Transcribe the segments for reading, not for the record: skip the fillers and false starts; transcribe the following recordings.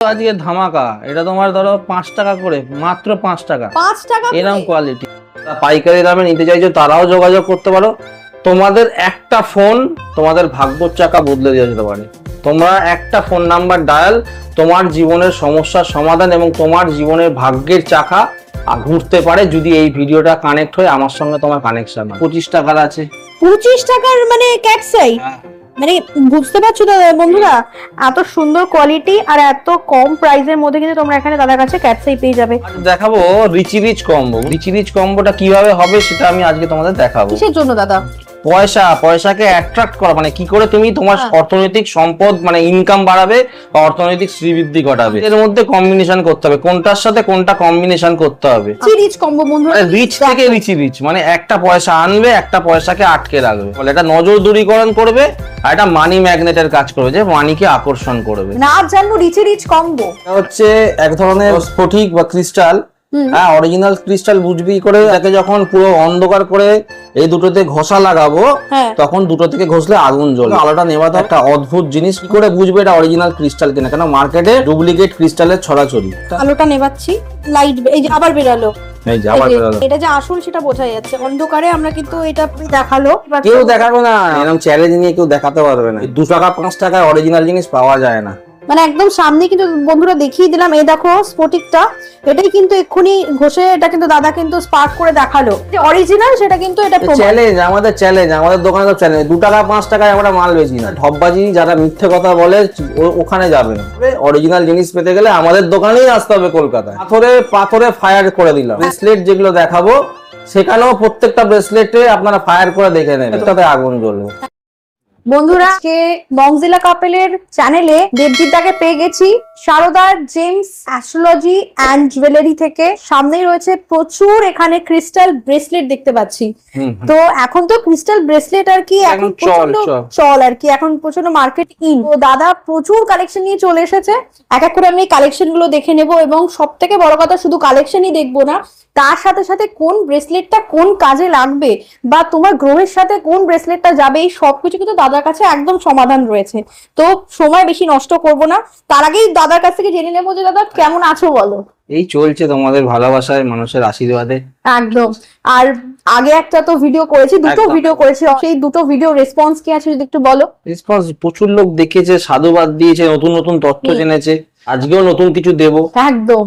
আজকে ধামাকা, এটা তোমার ধরো 5 টাকা করে, মাত্র 5 টাকা। 5 টাকা এরকম কোয়ালিটি পাইকারি দামে নিতে চাইছো তারাও যোগাযোগ করতে পারো। তোমাদের একটা ফোন তোমাদের ভাগ্যর চাকা বদলে দিয়ে যেতে পারে। তোমরা একটা ফোন নাম্বার ডায়াল, তোমার জীবনের সমস্যার সমাধান এবং তোমার জীবনের ভাগ্যের চাকা ঘুরতে পারে যদি এই ভিডিওটা কানেক্ট হয় আমার সঙ্গে। তোমার কানেকশন 25 টাকার আছে। 25 টাকার মানে ক্যাটসাই, মানে বুঝতে পারছো দাদা বন্ধুরা, এত সুন্দর কোয়ালিটি আর এত কম প্রাইসের মধ্যে কিন্তু তোমরা এখানে দাদার কাছে ক্যাটসাই পেয়ে যাবে। দেখাবো Richie Rich combo. Richie Rich কম্বোটা কিভাবে হবে সেটা আমি আজকে তোমাদের দেখাবো। কিসের জন্য দাদা? পয়সাকে অ্যাট্রাক্ট করা, মানে কি করে তুমি তোমার অর্থনৈতিক সম্পদ মানে ইনকাম বাড়াবে বা অর্থনৈতিক শ্রীবৃদ্ধি ঘটাবে, এর মধ্যে কম্বিনেশন করতে হবে, কোনটার সাথে কোনটা কম্বিনেশন করতে হবে। রিচ কম্বো বন্ধুরা, রিচ থেকে রিচি রিচ, মানে একটা পয়সা আনবে, একটা পয়সাকে আটকে রাখবে, বলে এটা নজর দূরীকরণ করবে আর এটা মানি ম্যাগনেটের কাজ করবে, যে মানিকে আকর্ষণ করবে। না জানবো রিচি রিচ কম্বো এটা হচ্ছে এক ধরনের স্ফটিক বা ক্রিস্টাল। হ্যাঁ, অরিজিনাল ক্রিস্টাল বুঝবি করে এটাকে যখন পুরো অন্ধকার করে এই দুটোতে ঘষা লাগাবো, তখন দুটো থেকে ঘষলে আগুন জ্বলবে। আলোটা নেওয়া তো একটা অদ্ভুত জিনিস, কি করে বুঝবে এটা অরিজিনাল ক্রিস্টাল কিনা, কেন মার্কেটে ডুপ্লিকেট ক্রিস্টালের ছড়াছড়ি। আলোটা নেবাচ্ছি, লাইট এই যে আবার বেরালো, এই যে আবার বেরালো, এটা যে আসল সেটা বোঝা যাচ্ছে অন্ধকারে। আমরা কিন্তু এটা দেখালো, কেউ দেখাবে না, এরকম চ্যালেঞ্জ নিয়ে কেউ দেখাতে পারবে না। 2 টাকা 5 টাকায় অরিজিনাল জিনিস পাওয়া যায় না, মানে একদম সামনে কিন্তু বন্ধুরা দেখিয়ে দিলাম। এই দেখো স্ফটিকটা, এটাই কিন্তু এক্ষুনি ঘষে এটা কিন্তু দাদা কিন্তু স্পার্ক করে দেখালো যে অরিজিনাল, সেটা কিন্তু এটা চ্যালেঞ্জ। আমাদের দোকানে তো চ্যালেঞ্জ। 2 টাকা 5 টাকায় আমরা মাল বেচি না। ঢপবাজি যারা মিথ্যে কথা বলে ওখানে যাবে না। অরিজিনাল জিনিস পেতে গেলে আমাদের দোকানেই আসতে হবে কলকাতায়। পাথরে ফায়ার করে দিলাম। ব্রেসলেট যেগুলো দেখাবো সেখানেও প্রত্যেকটা ব্রেসলেটে আপনারা ফায়ার করে দেখে নেবেন, তাতে আগুন জ্বলবে। বন্ধুরা আজকে মংজিলা কাপেলের চ্যানেলে দেবজিৎদাকে পেয়ে গেছি সারদার জেমস অ্যাস্ট্রোলজি অ্যান্ড জুয়েলারি থেকে। সামনেই রয়েছে প্রচুর এখানে ক্রিস্টাল ব্রেসলেট দেখতে পাচ্ছি। তো এখন তো ক্রিস্টাল ব্রেসলেট আর কি এখন প্রচন্ড চল আর কি, এখন প্রচন্ড মার্কেট ইন। তো দাদা প্রচুর কালেকশন নিয়ে চলে এসেছে, এক এক করে আমি কালেকশন গুলো দেখে নেবো এবং সব থেকে বড় কথা শুধু কালেকশনই দেখবো না, তার সাথে সাথে কোন ব্রেসলেটটা কোন কাজে লাগবে বা তোমার গ্রহের সাথে কোন ব্রেসলেটটা যাবে, এই সবকিছু কিন্তু দাদার কাছে একদম সমাধান রয়েছে। তো সময় বেশি নষ্ট করব না, তার আগেই দাদার কাছ থেকে জেনে নেবো যে দাদা কেমন আছো বলো। এই চলছে তোমাদের ভালোবাসায়, মানুষের আশীর্বাদে একদম। আর আগে একটা তো ভিডিও করেছি, দুটো ভিডিও করেছি, সেই দুটো ভিডিও রেসপন্স কি আছে যদি একটু বলো। রেসপন্স প্রচুর লোক দেখেছে, সাধুবাদ দিয়েছে, নতুন নতুন তথ্য জেনেছে। আজকেও নতুন কিছু দেবো। একদম,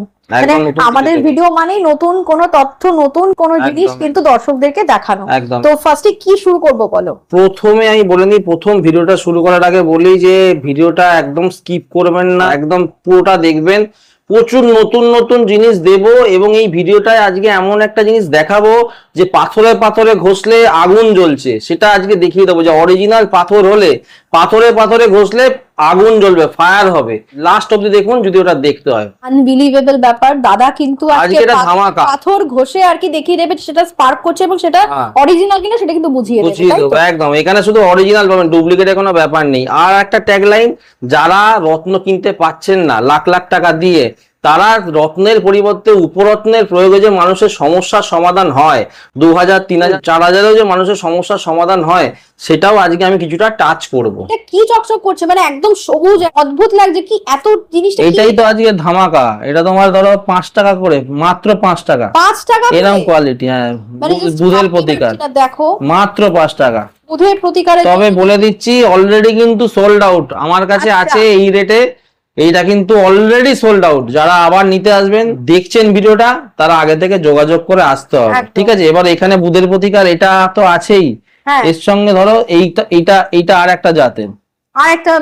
আমাদের ভিডিও মানে নতুন কোন তথ্য, নতুন কোন জিনিস কিন্তু দর্শকদেরকে দেখানো। তো ফার্স্টে কি শুরু করব বলো। প্রথমে আমি বলে নিই, প্রথম ভিডিওটা শুরু করার আগে বলি যে ভিডিওটা একদম স্কিপ করবেন না, একদম পুরোটা দেখবেন। প্রচুর নতুন নতুন জিনিস দেব এবং এই ভিডিওটায় আজকে এমন একটা জিনিস দেখাবো যে পাথরে পাথরে ঘষলে আগুন জ্বলছে, সেটা আজকে দেখিয়ে দেবো। যে অরিজিনাল পাথর হলে পাথরে পাথরে ঘষলে আগুন জ্বলবে, ফায়ার হবে। লাস্ট অবধি দেখুন যদি ওটা দেখতে হয়। আনবিলিভেবল ব্যাপার, দাদা কিন্তু আজকে এটা ধামাকা। পাথর ঘষে আর কি দেখিয়ে দেবে, সেটা স্পার্ক করছে এবং সেটা অরিজিনাল কিনা সেটা কিন্তু বুঝিয়ে দেবে। একদম, এখানে শুধু অরিজিনাল পাবেন, ডুপ্লিকেটের কোনো ব্যাপার নেই। আর একটা ট্যাগলাইন, যারা রত্ন কিনতে পাচ্ছেন না লাখ লাখ টাকা দিয়ে, তারা রত্নের পরিবর্তে উপরত্নের প্রয়োগে যে মানুষের সমস্যার সমাধান হয়, 2000 3000 4000এও যে মানুষের সমস্যার সমাধান হয়, সেটাও আজকে আমি কিছুটা টাচ করব। এটা কি চকচক করছে, মানে একদম সবুজ, অদ্ভুত লাগছে, কি এত জিনিসটা। এটাই তো আজকে ধামাকা। এটা তোমার ধরো 5 টাকা করে, মাত্র 5 টাকা। 5 টাকা এরকম কোয়ালিটি। হ্যাঁ, দুধের প্রতিকার, দেখো মাত্র 5 টাকা দুধের প্রতিকারে। তবে বলে দিচ্ছি অলরেডি কিন্তু সোল্ড আউট আমার কাছে আছে এই রেটে। এইটা কিন্তু অলরেডি সোল্ড আউট। যারা আবার নিতে আসবেন, দেখছেন ভিডিওটা, তারা আগে থেকে যোগাযোগ করে আসতে হবে, ঠিক আছে? এবার এখানে বুধের প্রতিকার এটা তো আছেই, এর সঙ্গে ধরো এইটা আর একটা জাতের, আর একটা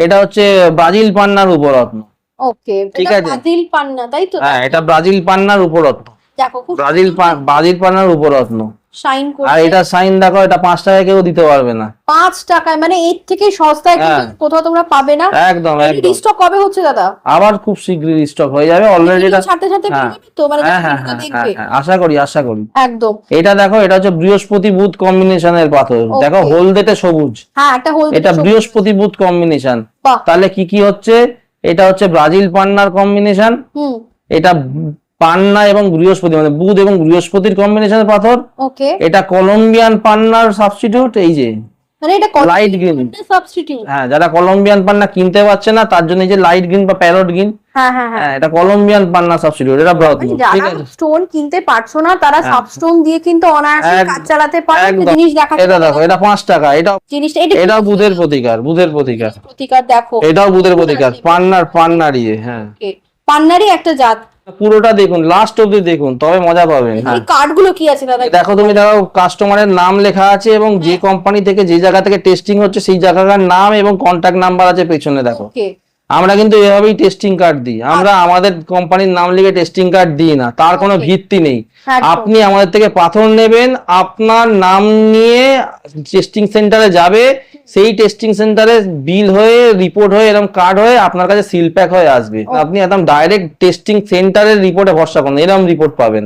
এটা হচ্ছে ব্রাজিল পান্নার উপরত্ন। ওকে, ঠিক আছে, ব্রাজিল পান্না, তাই তো? হ্যাঁ, এটা ব্রাজিল পান্নার উপরত্ন। দেখো খুব ব্রাজিল পান্নার উপরত্ন শাইন করছে। আর এটা সাইন দেখো, এটা 5 টাকায় কেউ দিতে পারবে না। 5 টাকায়, মানে এর থেকে সস্তায় কোথাও তোমরা পাবে না। একদম একদম। রিস্টক কবে হচ্ছে দাদা? আবার খুব শীঘ্রই রিস্টক হয়ে যাবে। অলরেডি এটা সাথে সাথে তো মানে দেখবে, আশা করি একদম। এটা দেখো, এটা হচ্ছে বৃহস্পতি বুধ কম্বিনেশনের পাথর। দেখো হলদেটে সবুজ, হ্যাঁ একটা হলদে, এটা বৃহস্পতি বুধ কম্বিনেশন। তাহলে কি কি হচ্ছে? এটা হচ্ছে ব্রাজিল পান্নার কম্বিনেশন, এটা পান্না এবং বৃহস্পতি, মানে বুধ এবং বৃহস্পতির কম্বিনেশনের পাথর। ওকে, এটা কলম্বিয়ান পান্নার সাবস্টিটিউট। এই যে মানে এটা লাইট গ্রিন, সাবস্টিটিউট। হ্যাঁ যারা কলম্বিয়ান পান্না কিনতে পারছে না তার জন্য এই যে লাইট গ্রিন বা প্যারট গ্রিন, হ্যাঁ হ্যাঁ হ্যাঁ, হ্যাঁ এটা কলম্বিয়ান পান্না সাবস্টিটিউট, এটা ব্রথ মানে ঠিক যারা আছে। স্টোন কিনতে পারছো না তারা হ্যাঁ। সাবস্টোন দিয়ে কিন্তু অনায়াসে কাজ চালাতে পারে। একটা একদম। জিনিস দেখা এটা দেখো, এটা 5 টাকা, এটা জিনিসটা এটা এটাও বুধের প্রতিকার, বুধের প্রতিকার, প্রতিকার দেখো, এটাও বুধের প্রতিকার, পান্নার ইয়ে, হ্যাঁ পান্নারই একটা জাত। পুরোটা দেখুন, লাস্ট অবধি দেখুন তবে মজা পাবেন। এই কার্ড গুলো কি আছে দাদা? দেখো তুমি দেখো কাস্টমারের নাম লেখা আছে এবং যে কোম্পানি থেকে যে জায়গা থেকে টেস্টিং হচ্ছে সেই জায়গার নাম এবং কন্ট্যাক্ট নাম্বার আছে পেছনে দেখো। ওকে, আমরা কিন্তু এভাবেই টেস্টিং কার্ড দিই, আমরা আমাদের কোম্পানির নাম লিখে টেস্টিং কার্ড দিই না, তার কোনো ভিত্তি নেই। একদম। আপনি আমাদের থেকে পাথর নেবেন, আপনার নাম নিয়ে টেস্টিং সেন্টারে যাবে, সেই টেস্টিং সেন্টারে বিল হয়ে রিপোর্ট হয়ে এরকম কার্ড হয়ে আপনার কাছে সিল প্যাক হয়ে আসবে। আপনি একদম ডাইরেক্ট টেস্টিং সেন্টারের রিপোর্টে ভরসা করুন, এরকম রিপোর্ট পাবেন।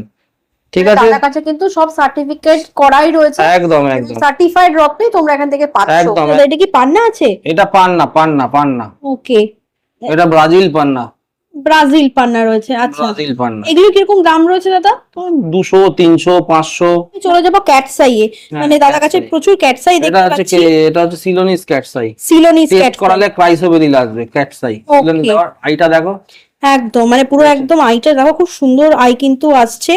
ঠিক আছে, তাদের কাছে কিন্তু সব সার্টিফিকেট করাই রয়েছে, একদম একদম সার্টিফাইড রকই তোমরা এখান থেকে পাচ্ছো। একদম। এটা কি পান্না আছে? এটা পান্না, ওকে, এটা ব্রাজিল পান্না, ব্রাজিল পান্না রয়েছে। আচ্ছা, ব্রাজিল পান্না। এগুলো কিরকম দাম রয়েছে দাদা? 200, 300, 500। চলে যাবো ক্যাটসাইয়ে, মানে দাদার কাছে প্রচুর ক্যাটসাই এটা দেখতে হচ্ছে পাচ্ছি। এটা হচ্ছে Ceylonese cat's eye, Ceylonese test cat's eye করালে ক্রাইসোবেরিল আসবে ক্যাটসাই। সিলোনিস আইটা দেখো, একদম, মানে পুরো একদম আইটা দেখো, খুব সুন্দর আই কিন্তু আসছে।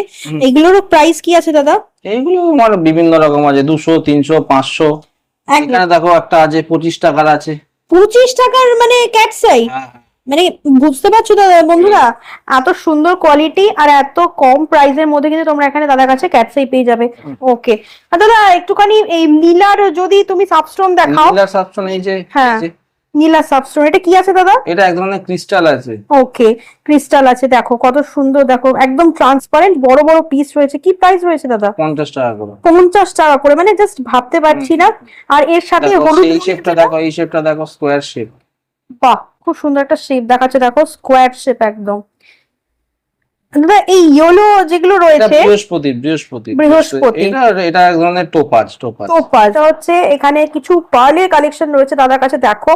এগুলোরও প্রাইস কি আছে দাদা? এইগুলো আমার বিভিন্ন রকম আছে, 200, 300, 500। একদম। এখানে দেখো একটা আছে 25 টাকার আছে। 25 টাকার মানে ক্যাটসাই, মানে বুঝতে পারছো দাদা বন্ধুরা, এত সুন্দর কোয়ালিটি আর এত কম প্রাইসের মধ্যে কিন্তু তোমরা এখানে দাদার কাছে ক্যাটসাই পেয়ে যাবে। ওকে, আর দাদা একটুখানি এই নীলার যদি তুমি সাবস্টোন দেখাও। নীলার সাবস্টোন এই যে, হ্যাঁ, এই যে, নীলা সাবস্টোন, এটা কি আছে দাদা? এটা এক ধরনের ক্রিস্টাল আছে। ওকে, ক্রিস্টাল আছে, দেখো কত সুন্দর, দেখো একদম ট্রান্সপারেন্ট, বড় বড় পিস রয়েছে। কি প্রাইস রয়েছে দাদা? 50 টাকা করে। 50 টাকা করে, মানে জাস্ট ভাবতে পারছি না। আর এর সাথে দেখো হলুদ, এই শেপটা দেখো, এই শেপটা দেখো, স্কোয়ার শেপ। বাহ, খুব সুন্দর একটা শেপ দেখাচ্ছে, দেখো স্কোয়ার শেপ একদম। দাদা এই ইয়েলো যেগুলো এটা রয়েছে, বৃহস্পতি, এটা এক ধরনের টোপাজ। এটা হচ্ছে এখানে কিছু পার্লের কালেকশন রয়েছে দাদার কাছে, দেখো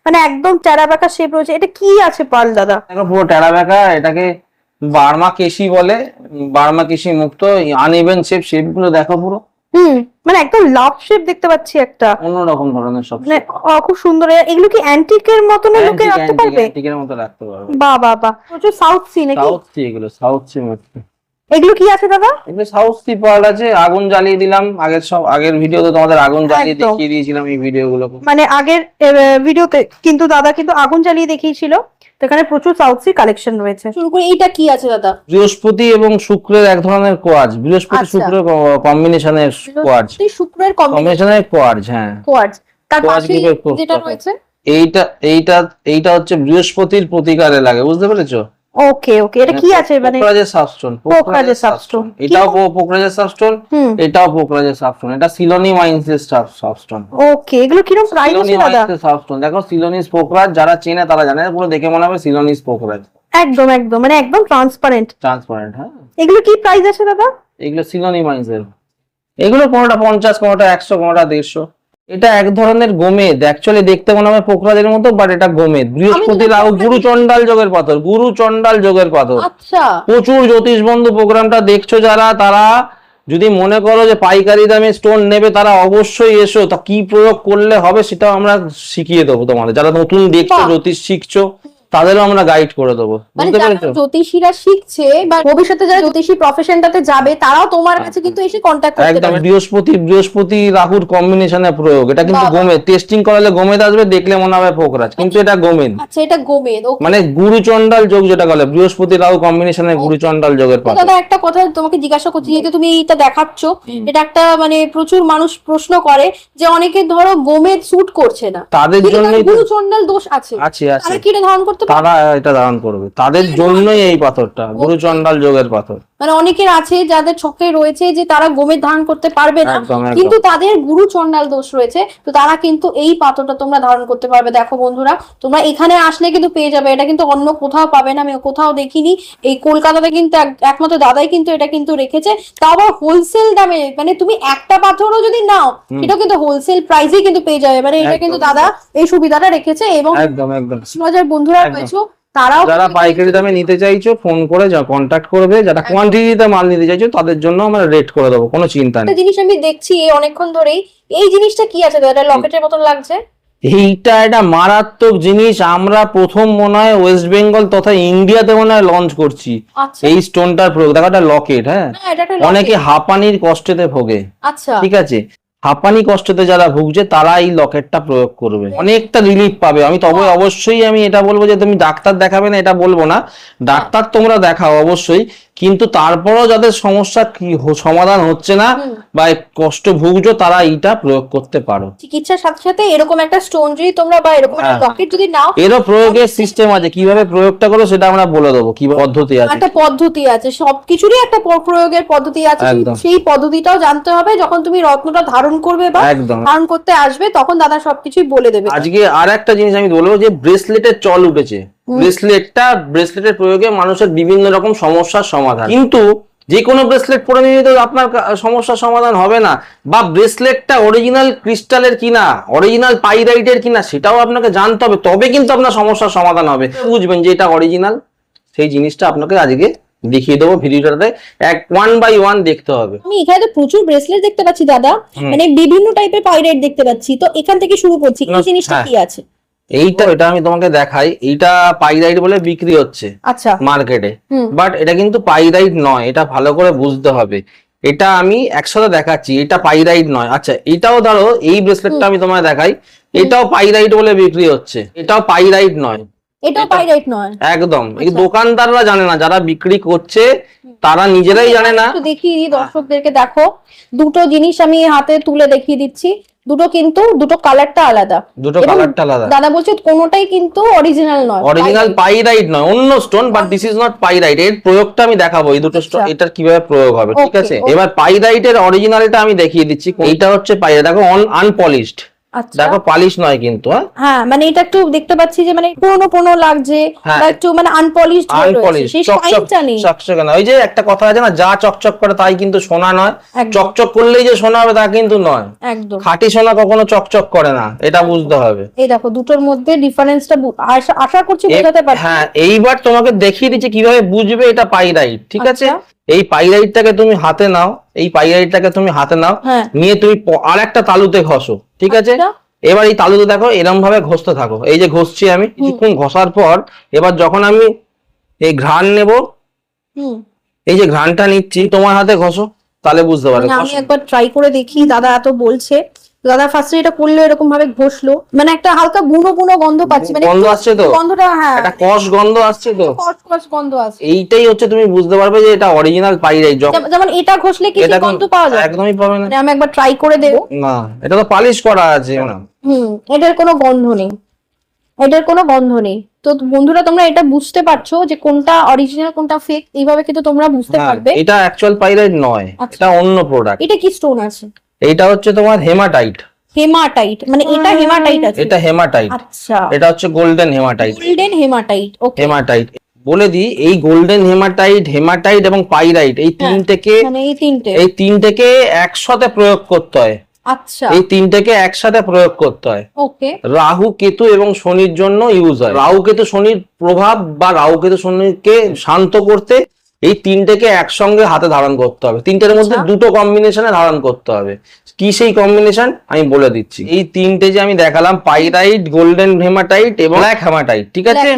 মানে একদম টেরাবেকা শেপ রয়েছে। এটা কি আছে পার্ল দাদা? দেখো পুরো টেরাবেকা, এটাকে বার্মা কেশি বলে, বার্মা কেশি মুক্ত। আনইভেন শেপ গুলো দেখো পুরো, মানে একদম লাভ শেপ দেখতে পাচ্ছি একটা, অন্যরকম ধরনের সব। মানে খুব সুন্দর। এগুলো কি অ্যান্টিকের মতন লুকে রাখতে পারবে? অ্যান্টিকের মতো রাখতে পারবে। বাহ বাহ বাহ, প্রচুর সাউথ সি নাকি? সাউথ সি, এগুলো সাউথ সি মুক্ত। এগুলো কি আছে দাদা? এগুলো সাউথ সি পার্ল আছে। আগুন জ্বালিয়ে দিলাম, আগের ভিডিওতে তোমাদের আগুন জ্বালিয়ে একদম। দেখিয়ে দিয়েছিলাম এই ভিডিওগুলো। মানে আগের ভিডিওতে কিন্তু দাদা কিন্তু আগুন জ্বালিয়ে দেখিয়েছিল। তো এখানে প্রচুর সাউথ সি কালেকশন রয়েছে। শুরু করে এইটা কি আছে দাদা? বৃহস্পতি এবং শুক্রের এক ধরনের কোয়ার্জ, বৃহস্পতি আচ্ছা। শুক্রের কম্বিনেশনের কোয়ার্জ, শুক্রের কম্বিনেশনের কোয়ার্জ, হ্যাঁ কোয়ার্জ। তার কোয়ার্জ পাশে গ্রুপের কোয়ার্জ। যেটা রয়েছে, এইটা হচ্ছে বৃহস্পতির প্রতিকারে লাগে, বুঝতে পেরেছো? ওকে ওকে, এটা কি আছে মানে? পোকরাজের সাবস্টোন, পোকরাজের সাবস্টোন, এটাও পোকরাজের সাবস্টোন, এটাও পোকরাজের সাবস্টোন। এটা সিলোনি মাইন্সের সাবস্টোন। ওকে, এগুলো কিরকম প্রাইস আছে দাদা? সাবস্টোন দেখো, সিলোনিস পোকরাজ যারা চেনে তারা জানে, পুরো দেখে মনে হবে সিলোনিস পোকরাজ। একদম একদম, মানে একদম ট্রান্সপারেন্ট। হ্যাঁ। এগুলো কি প্রাইস আছে দাদা? এগুলো সিলোনি মাইন্সের, এগুলো কোনটা 50, কোনটা 100, কোনটা 150। এটা এক ধরনের গোমেদ, অ্যাকচুয়ালি দেখতে মনে হয় পোকরাজের মতো, বাট এটা গোমেদ। বৃহস্পতি রাহু গুরু চণ্ডাল যোগের পাথর। আচ্ছা, প্রচুর জ্যোতিষ বন্ধু প্রোগ্রামটা দেখছো যারা, তারা যদি মনে করো যে পাইকারি দামে স্টোন নেবে, তারা অবশ্যই এসো। তা কি প্রয়োগ করলে হবে সেটাও আমরা শিখিয়ে দেবো তোমাদের। যারা নতুন দেখছো, জ্যোতিষ শিখছো, তাদেরও আমরা গাইড করে দেবো, মানে বুঝতে যারা পেরেছো? জ্যোতিষীরা শিখছে বা ভবিষ্যতে যারা জ্যোতিষী প্রফেশনটাতে যাবে, তারাও তোমার কাছে কিন্তু এসে কন্ট্যাক্ট করতে একদম, পারে। বৃহস্পতি রাহুর কম্বিনেশনে প্রয়োগ। এটা কিন্তু বাহ। গোমেদ, টেস্টিং করালে গোমেদ আসবে, দেখলে মনে হবে পোকরাজ, কিন্তু এটা গোমেদ। আচ্ছা, এটা গোমেদ। ওকে, মানে গুরুচণ্ডাল যোগ যেটা বলে, বৃহস্পতি রাহু কম্বিনেশনে গুরুচণ্ডাল যোগের তো পাথর। দাদা একটা কথা তোমাকে জিজ্ঞাসা করছি, যেহেতু তুমি এইটা দেখাচ্ছ, এটা একটা মানে প্রচুর মানুষ প্রশ্ন করে যে অনেকে ধরো গোমেদ স্যুট করছে না, তাদের কিন্তু তার জন্যই তো- গুরুচণ্ডাল দোষ আছে, আছে তারা কি এটা ধারণ করতে পারে? তারা এটা ধারণ করবে, তাদের জন্যই এই পাথরটা, গুরুচণ্ডাল যোগের পাথর। মানে অনেকের আছে যাদের ছকে রয়েছে যে তারা গোমেদ ধারণ করতে পারবে না, একদম, একদম। কিন্তু তাদের গুরু চণ্ডাল দোষ রয়েছে, তো তারা কিন্তু এই পাথরটা তোমরা ধারণ করতে পারবে। দেখো বন্ধুরা, তোমরা এখানে আসলে কিন্তু পেয়ে যাবে, এটা কিন্তু অন্য কোথাও পাবে না, আমি কোথাও দেখিনি। এই কলকাতাতে কিন্তু একমাত্র দাদাই কিন্তু এটা কিন্তু রেখেছে, তাও আবার হোলসেল দামে। মানে তুমি একটা পাথরও যদি নাও, সেটাও কিন্তু হোলসেল প্রাইসেই কিন্তু পেয়ে যাবে। মানে এটা কিন্তু দাদা এই সুবিধাটা রেখেছে। এবং একদম বন্ধুরা একদম। রয়েছে, তারাও যারা পাইকারি দামে নিতে চাইছো ফোন করে কন্ট্যাক্ট করবে, যারা কোয়ান্টিটিতে মাল নিতে চাইছো তাদের জন্য আমরা রেট করে দেবো, কোনো চিন্তা নেই। একটা জিনিস আমি দেখছি এই অনেকক্ষণ ধরেই, এই জিনিসটা কি আছে দাদা? লকেটের মতন লাগছে। এইটা একটা মারাত্মক জিনিস, আমরা প্রথম মনে হয় ওয়েস্ট বেঙ্গল তথা ইন্ডিয়াতে মনে হয় লঞ্চ করছি আচ্ছা, এই স্টোনটার প্রয়োগ। দেখো একটা লকেট, হ্যাঁ, হ্যাঁ, এটা একটা অনেকে locket। হাঁপানির কষ্টেতে ভোগে, আচ্ছা, ঠিক আছে, হাঁপানি কষ্টতে যারা ভুগছে তারা এই লকেটটা প্রয়োগ করবে, অনেকটা রিলিফ পাবে। আমি তবে অবশ্যই আমি এটা বলবো যে তুমি ডাক্তার দেখাবে না এটা বলবো না, ডাক্তার তোমরা দেখাও অবশ্যই, কিন্তু তারপরও যাদের সমস্যা সমাধান হচ্ছে না বা কষ্ট ভুগছো তারা এইটা প্রয়োগ করতে পারো। চিকিৎসার সাথে সাথে এরকম একটা স্টোন যদি তোমরা বা এরকম একটা লকেট যদি নাও, এরও প্রয়োগের সিস্টেম আছে, কিভাবে প্রয়োগটা করো সেটা আমরা বলে দেবো, কি পদ্ধতি আছে। একটা পদ্ধতি আছে, সবকিছুরই একটা প্রয়োগের পদ্ধতি আছে। একদম। সেই পদ্ধতিটাও জানতে হবে যখন তুমি রত্নটা ধারণ করবে বা একদম। ধারণ করতে আসবে, তখন দাদা সবকিছুই বলে দেবে। আজকে আর একটা জিনিস আমি বলবো যে ব্রেসলেটের চল উঠেছে। ব্রেসলেটের প্রয়োগে মানুষের বিভিন্ন রকম সমস্যার সমাধান, কিন্তু যে কোনো ব্রেসলেট পরে নিয়ে তো আপনার সমস্যার সমাধান হবে না, বা ব্রেসলেটটা অরিজিনাল ক্রিস্টালের কিনা, অরিজিনাল পাইরাইটের কিনা সেটাও আপনাকে জানতে হবে, তবে কিন্তু আপনার সমস্যার সমাধান হবে। বুঝবেন যে এটা অরিজিনাল, সেই জিনিসটা আপনাকে আজকে দেখিয়ে দেবো ভিডিওটাতে, ওয়ান বাই ওয়ান দেখতে হবে। আমি এখানে তো প্রচুর ব্রেসলেট দেখতে পাচ্ছি দাদা, মানে বিভিন্ন টাইপের পাইরাইট দেখতে পাচ্ছি, তো এখান থেকে শুরু করছি। এই জিনিসটা কি আছে? এটা আমি তোমাকে দেখাই, এইটা পাইরাইট বলে বিক্রি হচ্ছে আচ্ছা, মার্কেটে, বাট এটা কিন্তু পাইরাইট নয়, এটা ভালো করে বুঝতে হবে। এটা আমি একসাথে দেখাচ্ছি, এটা পাইরাইট নয়। আচ্ছা, এটাও ধরো, এই ব্রেসলেটটা আমি তোমায় দেখাই, এটাও পাইরাইট বলে বিক্রি হচ্ছে, এটাও পাইরাইট নয়, এটাও পাইরাইট নয় একদম। এই দোকানদাররা জানে না, যারা বিক্রি করছে তারা নিজেরাই জানে না। একটু দেখিয়ে দিই দর্শকদেরকে, দেখো দুটো জিনিস আমি হাতে তুলে দেখিয়ে দিচ্ছি, দুটো কালারটা আলাদা, দুটো এবং কালারটা আলাদা। দাদা বলছে কোনোটাই কিন্তু অরিজিনাল নয়, অরিজিনাল পাইরাইট নয়, অন্য stone, but this is not pyrite. এর প্রয়োগটা আমি দেখাবো, এই দুটো স্টোন এটার কিভাবে প্রয়োগ হবে, ঠিক Okay, আছে। okay. এবার পাইরাইটের অরিজিনালটা আমি দেখিয়ে দিচ্ছি। এইটা হচ্ছে পাইরাইট, দেখো আনপলিশড, আচ্ছা, দেখো পালিশ নয় কিন্তু, হ্যাঁ, মানে এটা একটু দেখতে পাচ্ছি যে মানে পুরনো লাগছে, হ্যাঁ, বা একটু মানে আনপলিশড হয়ে রয়েছে, সেই শাইনটা নেই। চকচকে না। ওই যে একটা কথা আছে না, যা চকচক করে তাই কিন্তু সোনা নয়, একদম। চকচক করলেই যে সোনা হবে তা কিন্তু নয়, একদম, খাঁটি সোনা কখনো চকচক করে না, এটা বুঝতে হবে। এই দেখো দুটোর মধ্যে ডিফারেন্সটা আশা করছি বোঝাতে পারছি। হ্যাঁ, এইবার তোমাকে দেখিয়ে দিচ্ছি কিভাবে বুঝবে এটা পাইরাইট, ঠিক আছে। আচ্ছা। এই পাইরাইটটাকে তুমি হাতে নাও, এই পাইরাইটটাকে তুমি হাতে নাও, হ্যাঁ। নিয়ে তুমি আর একটা তালুতে ঘষো, ঠিক আছে। আচ্ছা। এবার এই তালুতে দেখো এরকম ভাবে ঘষতে থাকো, এই যে ঘষছি আমি, কিছুক্ষণ ঘষার পর এবার যখন আমি এই ঘ্রাণ নেব, এই যে ঘ্রাণটা নিচ্ছি, তোমার হাতে ঘষো, তাহলে বুঝতে পারবে। মানে আমি একবার ট্রাই করে দেখি, দাদা এত বলছে। দাদা ফার্স্টে এটা করলো, এরকম ভাবে ঘষলো, মানে একটা হালকা বুনো গন্ধ পাচ্ছি, মানে গন্ধ আসছে তো, গন্ধটা, হ্যাঁ, একটা কষ গন্ধ আসছে তো, কস গন্ধ আছে। এইটাই হচ্ছে তুমি বুঝতে পারবে যে এটা অরিজিনাল পাইরাইট। যেমন এটা ঘষলে কি সেই গন্ধ পাওয়া যায়? একদমই পাবে না। মানে আমি একবার ট্রাই করে দেবো। না, এটা তো পালিশ করা আছে না। এটার কোনো গন্ধ নেই, এটার কোনো গন্ধ নেই। তো বন্ধুরা, তোমরা এটা বুঝতে পারছো যে কোনটা অরিজিনাল কোনটা ফেক, এইভাবে কিন্তু তোমরা বুঝতে পারবে। এটা অ্যাকচুয়াল পাইরাইট নয়, এটা অন্য প্রোডাক্ট। এটা কি স্টোন আছে? এটা হচ্ছে তোমার হেমাটাইট। হেমাটাইট, মানে এটা হেমাটাইট আছে? এটা হেমাটাইট। আচ্ছা, এটা হচ্ছে গোল্ডেন হেমাটাইট। গোল্ডেন হেমাটাইট, ওকে। হেমাটাইট বলে দিই, এই গোল্ডেন হেমাটাইট এবং পাইরাইট, এই তিনটেকে, মানে এই তিনটেকে একসাথে প্রয়োগ করতে হয়। আচ্ছা, এই তিনটেকে একসাথে প্রয়োগ করতে হয়। ওকে। রাহু কেতু এবং শনির জন্য ইউজ হয়। রাহু কেতু শনির প্রভাব বা রাহু কেতু শনিকে শান্ত করতে এই তিনটেকে একসঙ্গে হাতে ধারণ করতে হবে। তিনটের মধ্যে দুটো কম্বিনেশনে ধারণ করতে হবে। কি সেই কম্বিনেশন আমি বলে দিচ্ছি। এই তিনটে যে আমি দেখালাম, পাইরাইট, গোল্ডেন হেমাটাইট এবং ব্ল্যাক হেমাটাইট, ঠিক আছে।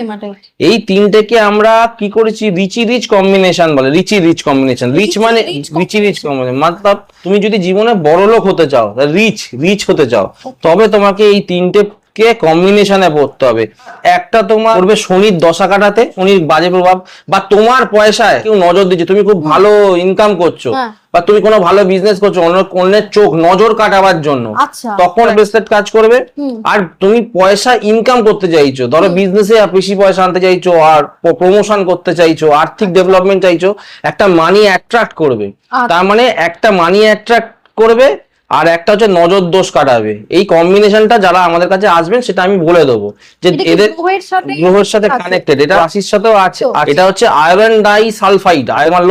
এই তিনটেকে আমরা কি করেছি, রিচ কম্বিনেশন বলে। রিচ কম্বিনেশন, রিচ মানে রিচ কম্বিনেশন, মতলব তুমি যদি জীবনে বড় লোক হতে চাও, রিচ হতে চাও, তবে তোমাকে এই তিনটে কে কম্বিনেশনে পড়তে হবে। একটা তোমার করবে শনির দশা কাটাতে, শনির বাজে প্রভাব, বা তোমার পয়সায় কেউ নজর দিচ্ছে, তুমি খুব ভালো ইনকাম করছো, বা তুমি কোনো ভালো বিজনেস করছো, অন্যের চোখ নজর কাটাবার জন্য, তখন ব্রেসলেট কাজ করবে। আর তুমি পয়সা ইনকাম করতে চাইছো, ধরো বিজনেসে বেশি পয়সা আনতে চাইছো, আর প্রমোশন করতে চাইছো, আর্থিক ডেভেলপমেন্ট চাইছো, একটা মানি অ্যাট্রাক্ট করবে। তার মানে একটা মানি অ্যাট্রাক্ট করবে, আর একটা হচ্ছে নজর দোষ কাটাবে। এই কম্বিনেশনটা যারা আমাদের কাছে আসবেন সেটা আমি বলে দেবো যে এদের গ্রহের সাথে কানেক্টেড, এটা রাশির সাথেও আছে। এটা হচ্ছে আয়রন ডাই সালফাইড, আয়রন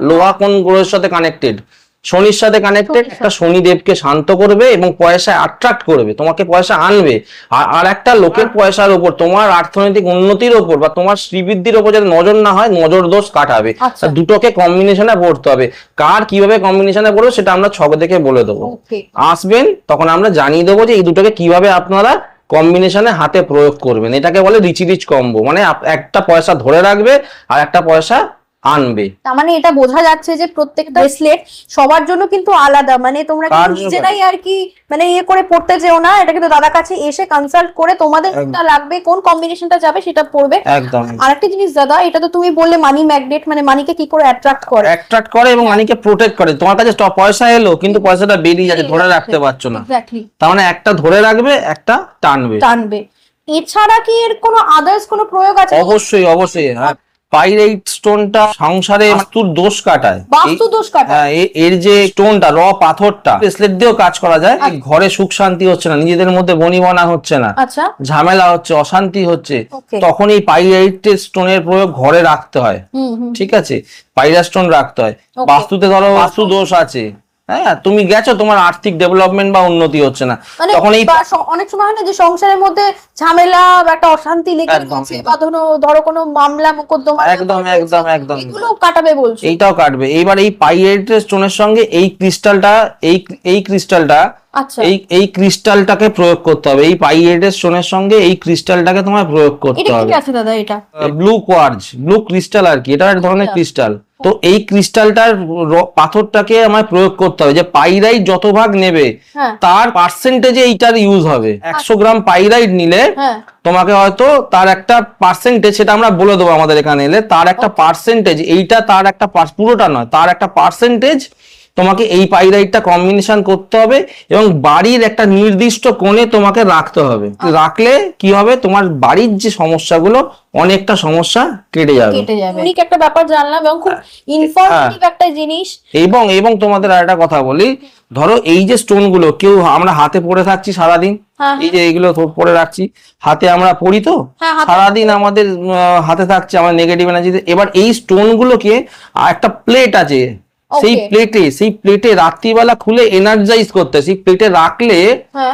লোহা কোন গ্রহের সাথে কানেক্টেড, শনির সাথে কানেক্টেড, একটা শনিদেবকে শান্ত করবে এবং পয়সা অ্যাট্রাক্ট করবে, তোমাকে পয়সা আনবে। আর একটা লোকের পয়সার উপর, তোমার অর্থনৈতিক উন্নতির উপর বা তোমার শ্রীবৃদ্ধির উপর যাতে নজর না হয়, নজর দোষ কাটাবে। দুটোকে কম্বিনেশনে পড়তে হবে। কার কিভাবে কম্বিনেশনে পড়বে সেটা আমরা ছক দেখে বলে দেবো। আসবেন তখন আমরা জানিয়ে দেবো যে এই দুটোকে কিভাবে আপনারা কম্বিনেশনে হাতে প্রয়োগ করবেন। এটাকে বলে রিচি রিচ কম্বো, মানে একটা পয়সা ধরে রাখবে আর একটা পয়সা আনবে। তার মানে এটা বোঝা যাচ্ছে যে প্রত্যেকটা ব্রেসলেট সবার জন্য কিন্তু আলাদা, মানে তোমরা নিজেরাই আর কি মানে ইয়ে করে পড়তে যেও না, এটা কিন্তু দাদার কাছে এসে কনসাল্ট করে তোমাদের কোনটা লাগবে, কোন কম্বিনেশনটা যাবে সেটা পড়বে। একদম। আরেকটা জিনিস দাদা, এটা তো তুমি বললে মানি ম্যাগনেট, মানে মানিকে কি করে অ্যাট্রাক্ট করে এবং মানিকে প্রোটেক্ট করে। তোমার কাছে পয়সা এলো কিন্তু পয়সাটা বেরিয়ে যাচ্ছে, ধরে রাখতে পারছো না। তার মানে একটা ধরে রাখবে, একটা টানবে। এছাড়া কি এর কোনো আদার্স কোনো প্রয়োগ আছে? অবশ্যই অবশ্যই। হ্যাঁ, পাইরাইট স্টোনটা সংসারে বাস্তুর দোষ কাটায়। হ্যাঁ, এর যে স্টোনটা র পাথরটা ব্রেসলেট দিয়েও কাজ করা যায়। ঘরে সুখ শান্তি হচ্ছে না, নিজেদের মধ্যে বনিবনা হচ্ছে না, ঝামেলা হচ্ছে, অশান্তি হচ্ছে, তখন এই পাইরাইট স্টোনের প্রয়োগ ঘরে রাখতে হয়। ঠিক আছে, পাইরাইট স্টোন রাখতে হয়। বাস্তুতে ধরো বাস্তু দোষ আছে, হ্যাঁ, তুমি গেছো, তোমার আর্থিক ডেভেলপমেন্ট বা উন্নতি হচ্ছে না, তখন এই অনেক সময় হয় না যে সংসারের মধ্যে ঝামেলা বা একটা অশান্তি লেগে গেছে, বা ধরো কোনো মামলা মোকদ্দমা, একদম এগুলো কাটাবে বলছো? এইটাও কাটবে। এইবার এই পাইরাইট স্টোনের সঙ্গে এই ক্রিস্টালটা এই ক্রিস্টালটাকে প্রয়োগ করতে হবে। এই পাইরাইট স্টোনের সঙ্গে এই ক্রিস্টালটাকে তোমায় প্রয়োগ করতে হবে। এটা কি আছে দাদা? এটা ব্লু কোয়ার্জ, ব্লু ক্রিস্টাল আর কি, এটা এক ধরনের ক্রিস্টাল। তো এই ক্রিস্টালটার পাথরটাকে আমায় প্রয়োগ করতে হবে, যে পাইরাইট যত ভাগ নেবে তার পার্সেন্টেজে এইটার ইউজ হবে। 100 গ্রাম পাইরাইট নিলে তোমাকে হয়তো তার একটা পার্সেন্টেজ, সেটা আমরা বলে দেবো আমাদের এখানে এলে, তার একটা পার্সেন্টেজ, এইটা তার একটা পুরোটা নয়, তার একটা পার্সেন্টেজ তোমাকে এই পাইরাইটটা কম্বিনেশন করতে হবে এবং বাড়ির একটা নির্দিষ্ট কোণে তোমাকে রাখতে হবে। রাখলে কি হবে, তোমার বাড়ির যে সমস্যাগুলো, অনেকটা সমস্যা কেটে যাবে। ইউনিক একটা ব্যাপার জানলাম এবং খুব ইনফরমেটিভ একটা জিনিস। এবং তোমাদের আরেকটা কথা বলি, ধরো এই যে স্টোন গুলো কেউ আমরা হাতে পরে থাকছি সারাদিন, এই যে এইগুলো পরে রাখছি হাতে, আমরা পড়ি তো সারাদিন, আমাদের হাতে থাকছে আমার নেগেটিভ এনার্জি। এবার এই স্টোন গুলোকে একটা প্লেট আছে, সেই প্লেটে রাত্রিবেলা খুলে এনার্জাইজ করতে, সেই প্লেটে রাখলে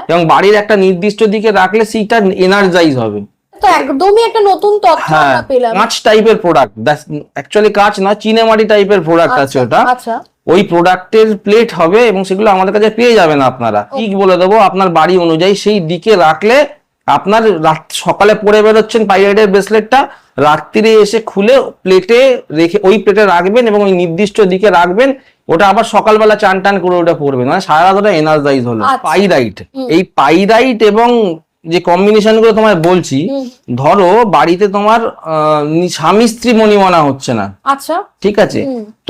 এবং বাড়ির একটা নির্দিষ্ট দিকে রাখলে সেইটা এনার্জাইজ হবে। তো একদমই একটা নতুন তথ্য আমরা পেলাম। কাঁচ টাইপের প্রোডাক্ট, অ্যাকচুয়ালি কাঁচ না, চিনেমাটি টাইপের প্রোডাক্ট আছে ওটা। ওই প্রোডাক্টের প্লেট হবে এবং সেগুলো আমাদের কাছে পেয়ে যাবেন আপনারা। ঠিক বলে দেবো, আপনার বাড়ি অনুযায়ী সেই দিকে রাখলে আপনার সকালে পরে বেরোচ্ছেন পাইরাইটের ব্রেসলেটটা, রাত্রিরে এসে খুলে প্লেটে রেখে ওই প্লেটে রাখবেন এবং ওই নির্দিষ্ট দিকে রাখবেন। ওটা আবার সকালবেলা চান টান করে ওটা পড়বেন, মানে সারা রাত ওটা এনার্জাইজ হলো। পাইরাইট, এই পাইরাইট এবং যে কম্বিনেশন গুলো তোমায় বলছি, ধরো বাড়িতে তোমার স্বামী স্ত্রী মনিমনা হচ্ছে না, আচ্ছা ঠিক আছে,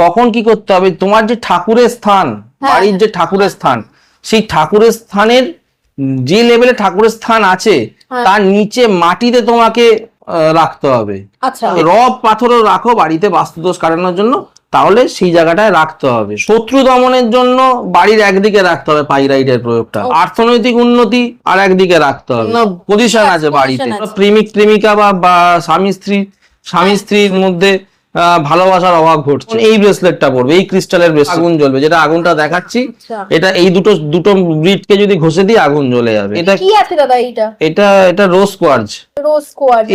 তখন কি করতে হবে, তোমার যে ঠাকুরের স্থান, বাড়ির যে ঠাকুরের স্থান, সেই ঠাকুরের স্থানের যে লেভেলে ঠাকুরের স্থান আছে তার নিচে মাটিতে তোমাকে রাখতে হবে। রব পাথরও রাখো বাড়িতে বাস্তুদোষ কাটানোর জন্য, তাহলে সেই জায়গাটায় রাখতে হবে। শত্রু দমনের জন্য বাড়ির একদিকে রাখতে হবে পাইরাইটের প্রয়োগটা, অর্থনৈতিক উন্নতি আর একদিকে রাখতে হবে। পজিশন আছে বাড়িতে, প্রেমিক প্রেমিকা বা স্বামী স্ত্রীর মধ্যে ভালোবাসার অভাব ঘটছে, এই ব্রেসলেটটা পড়বে, এই ক্রিস্টালের ব্রেসলেট, আগুন জ্বলবে। যেটা আগুনটা দেখাচ্ছি, এটা এই দুটো ব্রিডকে যদি ঘষে দিই আগুন জ্বলে যাবে। এটা কি আছে দাদা? এটা রোজ কোয়ার্জ।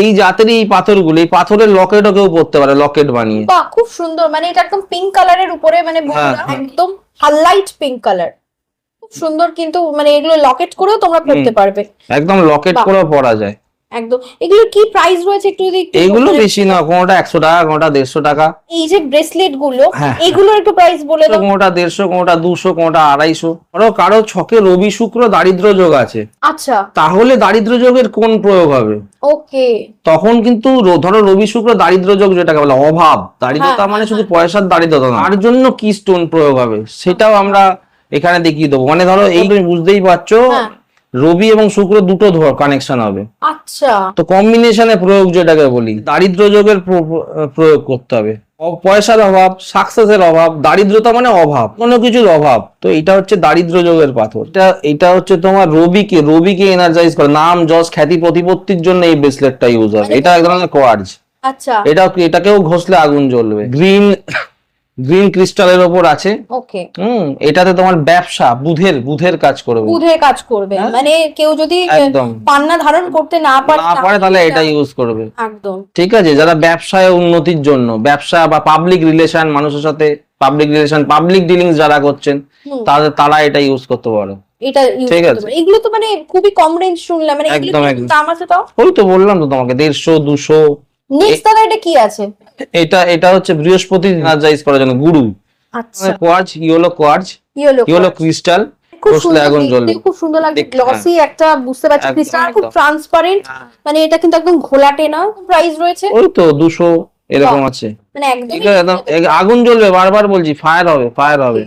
এই জাতেরই এই পাথরগুলো, এই পাথরের লকেটও কেউ পড়তে পারে, লকেট বানিয়ে। বাহ, খুব সুন্দর। মানে এটা একদম পিঙ্ক কালারের উপরে, মানে একদম হাইলাইট পিঙ্ক কালার, খুব সুন্দর। কিন্তু মানে এগুলো লকেট করেও তোমরা পড়তে পারবে, একদম লকেট করেও পরা যায় একদম। এগুলো কি প্রাইস রয়েছে একটু যদি? এগুলো বেশি না, কোনটা 100 টাকা, কোনটা 150 টাকা। এই যে ব্রেসলেট গুলো, এগুলোর একটু প্রাইস বলে দাও। কোনটা 150, কোনটা 200, কোনটা 250। কারো ছকে রবি শুক্র দারিদ্র যোগ আছে, আচ্ছা, তাহলে দারিদ্র যোগের কোন প্রয়োগ হবে? ওকে, তখন কিন্তু ধরো রবি শুক্র দারিদ্র যোগ, যেটাকে বলে অভাব, দারিদ্রতা মানে শুধু পয়সার দারিদ্রতা না, তার জন্য কি স্টোন প্রয়োগ হবে সেটাও আমরা এখানে দেখিয়ে দেবো। মানে ধরো এই তুমি বুঝতেই পারছো, রবি এবং শুক্র দুটো কানেকশন হবে, আচ্ছা, তো কম্বিনেশনে প্রয়োগ যেটাকে বলি, দারিদ্র যোগের প্রয়োগ করতে হবে। পয়সার অভাব, সাকসেসের অভাব, দারিদ্রতা মানে অভাব, কোনো কিছুর অভাব, তো এটা হচ্ছে দারিদ্র যোগের পাথর। এটা হচ্ছে তোমার রবিকে এনার্জাইজ করে, নাম যশ খ্যাতি প্রতিপত্তির জন্য এই ব্রেসলেটটা ইউজ হবে। এটা এক ধরনের কোয়ার্জ, আচ্ছা, এটাকেও ঘষলে আগুন জ্বলবে। গ্রিন ক্রিস্টালের ওপর আছে। ওকে, এটাতে তোমার ব্যবসা বুধের কাজ করবে, বুধের কাজ করবে। হ্যাঁ? মানে কেউ যদি একদম পান্না ধারণ করতে না পারে তাহলে এটা ইউজ করবে। একদম ঠিক আছে, যারা ব্যবসায় উন্নতির জন্য, ব্যবসা বা পাবলিক রিলেশন, মানুষের সাথে পাবলিক ডিলিংস যারা করছেন, তারা এটা ইউজ করতে পারো। এটা ইউজ ঠিক করতে আছে। পারে। এগুলো তো মানে খুবই কম রেঞ্জ শুনলাম, মানে এগুলো একদম, কি একদম। দাম আছে তাও? ওই তো বললাম তো তোমাকে 150-200। নেক্সট দাদা এটা কি আছে? এটা হচ্ছে বৃহস্পতি এনার্জাইজ করার জন্য গুরু, আচ্ছা, কোয়ার্জ, ইয়েলো ক্রিস্টাল, খুব ঘষলে সুন্দর আগুন দেখতে, জ্বলবে। খুব সুন্দর লাগছে, দেখতে, গ্লসি একটা, বুঝতে পারছি একদম, ক্রিস্টাল খুব একদম। ট্রান্সপারেন্ট, হ্যাঁ। মানে এটা কিন্তু একদম ঘোলাটে না। প্রাইস রয়েছে ওই তো 200 এরকম আছে। মানে একদম। এটা একদম আগুন জ্বলবে, বারবার বলছি, ফায়ার হবে।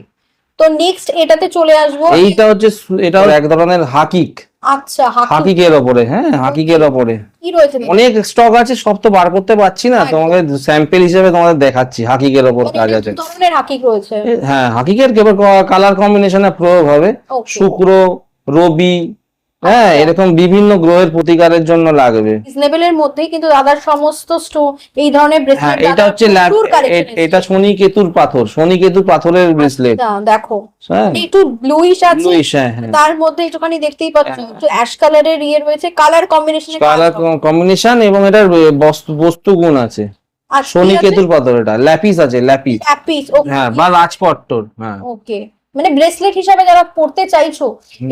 তো নেক্সট এটাতে চলে আসবো। এইটা হচ্ছে এটা এক ধরনের হাকিক, আচ্ছা, হাকিকের ওপরে, হ্যাঁ হাকিকের ওপরে কি রয়েছে? অনেক স্টক আছে, সব তো বার করতে পারছি না, একদম। তোমাকে স্যাম্পল হিসেবে তোমাদের দেখাচ্ছি হাকিকের ওপর মানে কাজ এটা আছে। দু ধরনের হাকিক রয়েছে। হ্যাঁ, হাকিকের কেবল কালার কম্বিনেশনে প্রয়োগ হবে। Okay. শুক্র, রবি, হ্যাঁ আচ্ছা। এরকম বিভিন্ন গ্রহের প্রতিকারের জন্য লাগবে। রিজনেবল এর মধ্যেই কিন্তু দাদার সমস্ত এই ধরনের হ্যাঁ, ব্রেসলেট এটা হচ্ছে এটা শনি কেতুর পাথরের ব্রেসলেট। দেখো, হ্যাঁ, একটু ব্লুইশ আছে, ব্লুইশ, হ্যাঁ। তার মধ্যে একটুখানি দেখতেই পাচ্ছ একটু অ্যাশ কালারের ইয়ে রয়েছে, কালার কম্বিনেশন, কালার কম্বিনেশন এবং এটার বস্তু গুণ আছে। শনি কেতুর পাথর, এটা ল্যাপিস আছে, ল্যাপিস। হ্যাঁ, বা রাজপট্টর। হ্যাঁ, ওকে। মানে ব্রেসলেট হিসাবে যারা পড়তে চাইছো,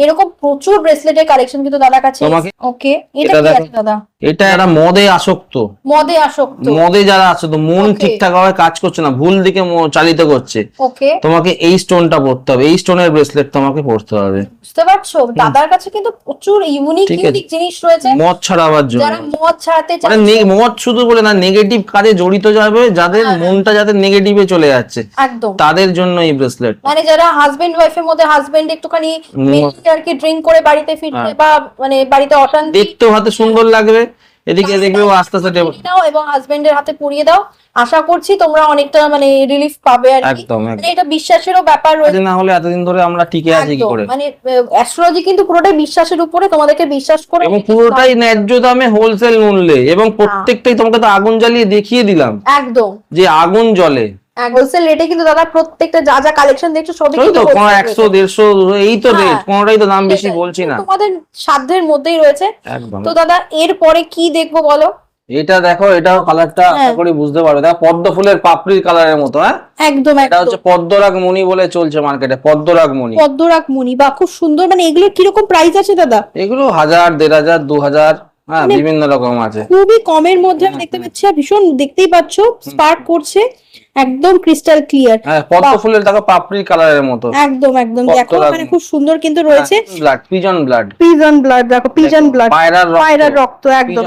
এরকম প্রচুর ব্রেসলেটের কালেকশন কিন্তু দাদার কাছে। ওকে, এটা কি আছে দাদা? এটা একটা মদে আসক্ত, মদে যারা আছে, তো মন ঠিকঠাক ভাবে কাজ করছে না, ভুল দিকে চালিত করছে, ওকে, তোমাকে এই স্টোনটা পড়তে হবে, এই স্টোনের ব্রেসলেট তোমাকে পড়তে হবে। বুঝতে পারছো, দাদার কাছে কিন্তু প্রচুর ইউনিক জিনিস রয়েছে মদ ছাড়াবার জন্য। যারা মদ ছাড়াতে চায়, মানে মদ শুধু বলে না, নেগেটিভ কাজে জড়িত যাবে, যাদের মনটা যাতে নেগেটিভে চলে যাচ্ছে, একদম তাদের জন্য এই ব্রেসলেট। মানে যারা হাজবেন্ড ওয়াইফের মধ্যে, হাজবেন্ড একটুখানি আর কি ড্রিঙ্ক করে বাড়িতে ফিরতে বা মানে বাড়িতে অশান্তি, দেখতেও হাতে সুন্দর লাগবে, এদিকে দেখবে ও আস্তে আস্তে নাও এবং হাজবেন্ডের হাতে পরিয়ে দাও। আশা করছি তোমরা অনেকটা মানে রিলিফ পাবে আর কি। একদম, মানে এটা বিশ্বাসেরও ব্যাপার রয়েছে, না হলে এতদিন ধরে আমরা টিকে আছি কি করে? মানে অ্যাস্ট্রোলজি কিন্তু পুরোটাই বিশ্বাসের উপরে, তোমাদেরকে বিশ্বাস করে, এবং পুরোটাই ন্যায্য দামে, হোলসেল মূল্যে, এবং প্রত্যেকটাই তোমাকে তো আগুন জ্বালিয়ে দেখিয়ে দিলাম একদম যে আগুন জ্বলে। হোলসেল রেটে কিন্তু দাদা প্রত্যেকটা যা যা কালেকশন দেখছো সবই কিন্তু 100-150 এই তো রেট, কোনটাই তো দাম বেশি বলছি না, তোমাদের সাধ্যের মধ্যেই রয়েছে। একদম। তো দাদা এরপরে কি দেখবো বলো? এটা দেখো, এটাও কালারটা আশা করি বুঝতে পারবে, দেখো পদ্ম ফুলের পাপড়ির কালারের মতো। হ্যাঁ, একদম, এটা হচ্ছে পদ্মরাগ মণি বলে চলছে মার্কেটে, পদ্মরাগ মণি। বা খুব সুন্দর। মানে এগুলোর কিরকম প্রাইস আছে দাদা? এগুলো 1000, 1500, 2000, হ্যাঁ বিভিন্ন রকম আছে। খুবই কমের মধ্যে আমি দেখতে পাচ্ছি, আর ভীষণ দেখতেই পাচ্ছ স্পার্ক করছে, একদম ক্রিস্টাল ক্লিয়ার। হ্যাঁ, পদ্ম ফুলের দেখো পাপড়ির কালারের মতো, একদম দেখো, মানে খুব সুন্দর কিন্তু রয়েছে। পিজন ব্লাড, দেখো পিজন ব্লাড, পায়রার রক্ত, একদম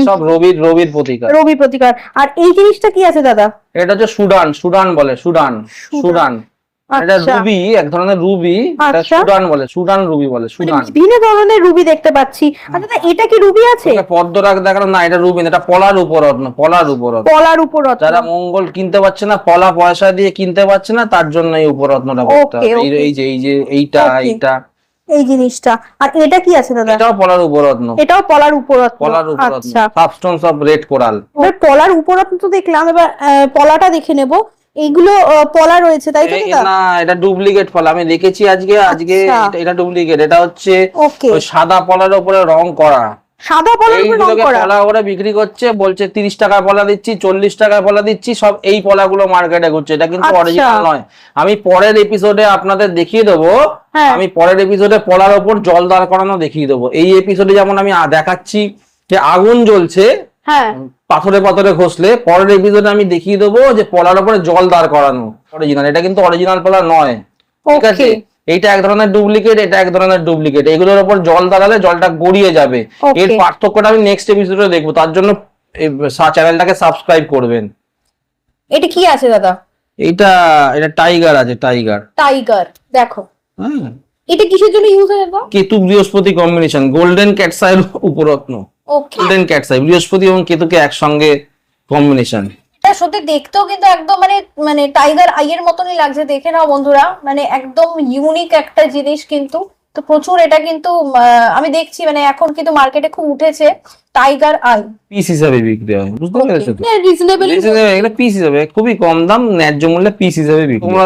সব রবির প্রতীক, রবি প্রতিকার। আর এই জিনিসটা কি আছে দাদা? এটা হচ্ছে সুডান বলে, সুডান। এটা রুবি, এক ধরনের রুবি, এটা সুডান রুবি বলে। বিভিন্ন ধরনের রুবি দেখতে পাচ্ছি। আচ্ছা, এটা কি রুবি আছে? পদ্মরাগ দেখানো না, এটা রুবি, এটা পলার উপরত্ন। যারা মঙ্গল কিনতে পারছে না, পলা পয়সা দিয়ে কিনতে পারছে না, তার জন্য এই উপরত্নটা করতে হবে। এই যে এইটা এই জিনিসটা। আর এটা কি আছে দাদা? এটাও পলার উপরত্ন। আচ্ছা, সাবস্টেন্স অফ রেড কোরাল। পলার উপরত্ন তো দেখলাম, এবার পলাটা দেখে নেব। এইগুলো পলা রয়েছে তাই তো দাদা? না, এটা ডুপ্লিকেট পলা, আমি দেখেছি আজকে এটা ডুপ্লিকেট। এটা হচ্ছে ওই সাদা পলার উপরে রং করা, সাদা পলার উপরে রং করা। পলা ওরা বিক্রি করছে, বলছে 30 টাকায় পলা দিচ্ছি, 40 টাকায় পলা দিচ্ছি, সব এই পলাগুলো মার্কেটে ঘুরছে। এটা কিন্তু অরিজিনাল নয়। আমি পরের এপিসোডে আপনাদের দেখিয়ে দেবো, আমি পরের এপিসোডে পলার উপর জল দাঁড় করানো দেখিয়ে দেবো। এই এপিসোডে যেমন আমি দেখাচ্ছি যে আগুন জ্বলছে পাথরে ঘষলে, পরের এপিসোডে আমি দেখিয়ে দেবো যে পলার উপরে জল দাঁড় করানো অরিজিনাল। এটা কিন্তু অরিজিনাল পলা নয়, ঠিক আছে? এইটা এক ধরনের ডুপ্লিকেট, এটা এক ধরনের ডুপ্লিকেট। এগুলোর উপর জল দাঁড়ালে জলটা গড়িয়ে যাবে। এর পার্থক্যটা আমি নেক্সট এপিসোডে দেখবো, তার জন্য চ্যানেলটাকে সাবস্ক্রাইব করবেন। এটা কি আছে দাদা? এটা টাইগার আছে, টাইগার দেখো। এটা কিসের জন্য ইউজ হয়? কেতু বৃহস্পতি কম্বিনেশন, গোল্ডেন ক্যাটসাইর উপরত্ন। গোল্ডেন ক্যাটসাই, বৃহস্পতি এবং কেতুকে একসঙ্গে কম্বিনেশন। এটা সত্যি দেখতেও কিন্তু একদম মানে টাইগার আইয়ের মতনই লাগছে, দেখে নাও বন্ধুরা। মানে একদম ইউনিক একটা জিনিস কিন্তু তো প্রচুর এটা কিন্তু আমি দেখছি মানে এখন কিন্তু মার্কেটে খুব উঠেছে টাইগার আই। পিস হিসাবে বিক্রি হয়, বুঝতে পেরেছো তো? রিজনেবল। এটা পিস হিসাবে খুবই কম দাম, ন্যায্য মূল্যে পিস হিসাবে বিক্রি। তোমরা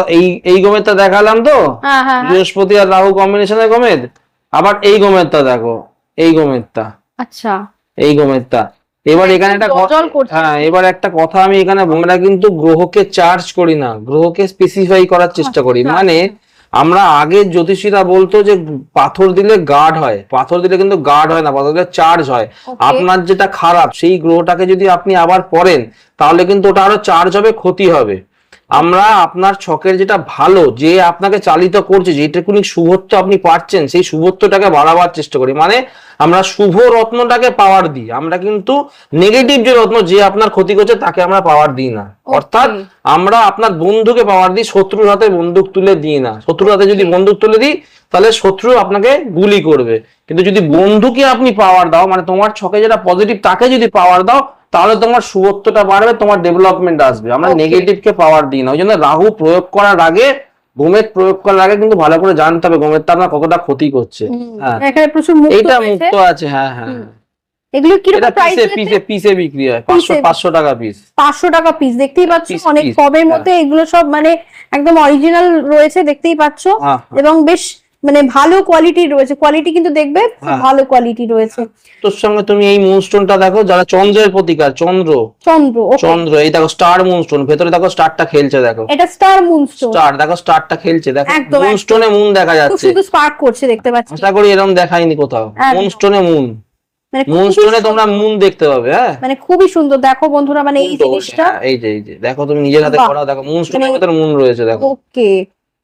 এই গমেরটা দেখালাম তো, হ্যাঁ হ্যাঁ হ্যাঁ। বৃহস্পতি আর রাহু কম্বিনেশনের গমের। আবার এই গমেরটা দেখো, এই গমেরটা, আচ্ছা এই গমেরটা। এবার এখানে একটা জল করছে। হ্যাঁ, এবার একটা কথা আমি এখানে আমরা কিন্তু গ্রহকে চার্জ করি না, গ্রহকে স্পেসিফাই করার চেষ্টা করি। আচ্ছা। মানে আমরা আগে জ্যোতিষীরা বলতো যে পাথর দিলে গার্ড হয়, পাথর দিলে কিন্তু গার্ড হয় না, পাথর দিলে চার্জ হয়। Okay. আপনার যেটা খারাপ সেই গ্রহটাকে যদি আপনি আবার পড়েন তাহলে কিন্তু ওটা আরো চার্জ হবে, ক্ষতি হবে। আমরা আপনার ছকের যেটা ভালো, যে আপনাকে চালিত করছে, যেটুকুনি শুভত্ব আপনি পাচ্ছেন, সেই শুভত্বটাকে বাড়াবার চেষ্টা করি। মানে আমরা শুভ রত্নটাকে পাওয়ার দিই, আমরা কিন্তু নেগেটিভ যে রত্ন, যে আপনার ক্ষতি করছে তাকে আমরা পাওয়ার দিই না। অর্থাৎ আমরা আপনার বন্ধুকে পাওয়ার দিই, শত্রুর হাতে বন্দুক তুলে দিই না। শত্রুর হাতে যদি বন্দুক তুলে দিই তাহলে শত্রু আপনাকে গুলি করবে, কিন্তু যদি বন্ধুকে আপনি পাওয়ার দাও, মানে তোমার ছকে যেটা পজিটিভ তাকে যদি পাওয়ার দাও, তাহলে তোমার শুভত্বটা বাড়বে, তোমার ডেভেলপমেন্ট আসবে। আমরা নেগেটিভ কে পাওয়ার দিই না। ওই জন্য রাহু প্রয়োগ করার আগে, গোমেদ প্রয়োগ করার আগে কিন্তু ভালো করে জানতে হবে গোমেদটা আপনার কতটা ক্ষতি করছে। হ্যাঁ, এখানে প্রচুর মুক্ত এইটা রয়েছে। মুক্ত আছে। হ্যাঁ হ্যাঁ, এগুলো কি এটা রকম প্রাইস? পিসে বিক্রি হয়, 500 টাকা পিস। 500 টাকা পিস, দেখতেই পাচ্ছ Piece, অনেক piece, কমের হ্যাঁ। মধ্যে এগুলো সব মানে একদম অরিজিনাল রয়েছে, দেখতেই পাচ্ছ। হ্যাঁ, এবং বেশ মানে ভালো কোয়ালিটির রয়েছে, কোয়ালিটি কিন্তু দেখবে খুব হ্যাঁ। ভালো কোয়ালিটি রয়েছে। তোর সঙ্গে তুমি এই মুনস্টোনটা দেখো, যারা চন্দ্রের প্রতীকার, চন্দ্র চন্দ্র, okay। চন্দ্র, এই দেখো স্টার মুনস্টোন, ভেতরে দেখো স্টারটা খেলছে, দেখো এটা স্টার মুনস্টোন। স্টার, দেখো স্টারটা খেলছে, দেখো একদম, মুনস্টোনে মুন দেখা খুব যাচ্ছে। সুন্দর স্পার্ক করছে, দেখতে পাচ্ছি। আশা করি এরকম দেখাইনি কোথাও। একদম। মুনস্টোনে মুন, মানে খুবই মুনস্টোনে সুন্দর, তোমরা মুন দেখতে পাবে। হ্যাঁ, মানে খুবই সুন্দর। দেখো বন্ধুরা, মানে এই মুন তো জিনিসটা, হ্যাঁ, এই যে দেখো তুমি নিজের হাতে বাহ। করা, দেখো মুনস্টোনের মানে- ভেতরে মুন রয়েছে, দেখো। ওকে,